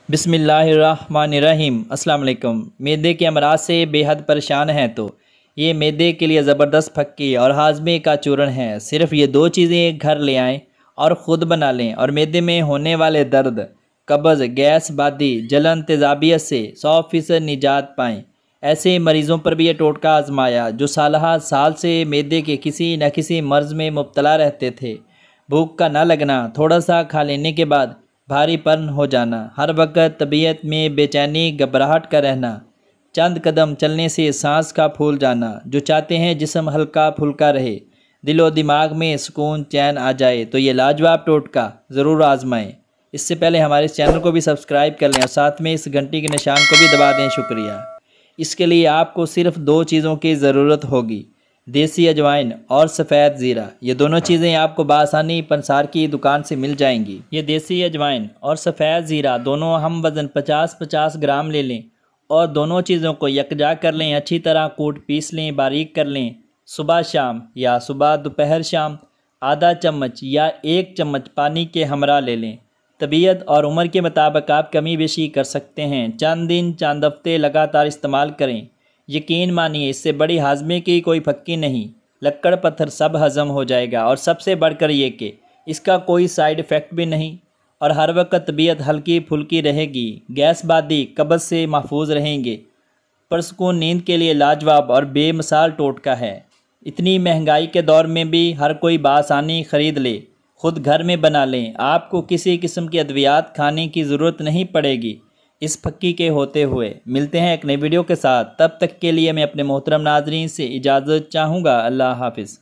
बिस्मिल्लाहिर्रहमानिर्रहीम। अस्सलाम वालेकुम। मैदे के अमराज से बेहद परेशान हैं तो ये मैदे के लिए ज़बरदस्त फक्की और हाजमे का चूर्ण है। सिर्फ ये दो चीज़ें घर ले आएँ और ख़ुद बना लें और मैदे में होने वाले दर्द, कब्ज़, गैस, बादी, जलन, तेज़ाबियत से 100% निजात पाएँ। ऐसे मरीज़ों पर भी ये टोटका आजमाया जो साल से मैदे के किसी न किसी मर्ज़ में मुब्तला रहते थे। भूख का ना लगना, थोड़ा सा खा लेने के बाद भारीपन हो जाना, हर वक्त तबीयत में बेचैनी, घबराहट का रहना, चंद कदम चलने से सांस का फूल जाना। जो चाहते हैं जिस्म हल्का फुल्का रहे, दिलो दिमाग में सुकून चैन आ जाए तो ये लाजवाब टोटका ज़रूर आजमाएं। इससे पहले हमारे इस चैनल को भी सब्सक्राइब कर लें और साथ में इस घंटी के निशान को भी दबा दें। शुक्रिया। इसके लिए आपको सिर्फ दो चीज़ों की ज़रूरत होगी, देसी अजवाइन और सफ़ेद ज़ीरा। ये दोनों चीज़ें आपको बआसानी पंसार की दुकान से मिल जाएंगी। ये देसी अजवाइन और सफ़ेद ज़ीरा दोनों हम वज़न 50-50 ग्राम ले लें और दोनों चीज़ों को यकजा कर लें। अच्छी तरह कूट पीस लें, बारीक कर लें। सुबह शाम या सुबह दोपहर शाम आधा चम्मच या 1 चम्मच पानी के हमरा ले लें। तबीयत और उम्र के मुताबिक आप कमी बेशी कर सकते हैं। चंद दिन चंद हफ्ते लगातार इस्तेमाल करें, यकीन मानिए इससे बड़ी हाजमे की कोई फक्की नहीं, लक्कड़ पत्थर सब हज़म हो जाएगा। और सबसे बढ़कर ये कि इसका कोई साइड इफ़ेक्ट भी नहीं और हर वक्त तबीयत हल्की फुल्की रहेगी। गैस, बादी, कब्ज़ से महफूज रहेंगे। पुरसुकून नींद के लिए लाजवाब और बेमिसाल टोटका है। इतनी महंगाई के दौर में भी हर कोई बासानी ख़रीद ले, ख़ुद घर में बना लें। आपको किसी किस्म की अद्वियात खाने की ज़रूरत नहीं पड़ेगी इस फक्की के होते हुए। मिलते हैं एक नई वीडियो के साथ, तब तक के लिए मैं अपने मोहतरम नाज़रीन से इजाज़त चाहूँगा। अल्लाह हाफ़िज़।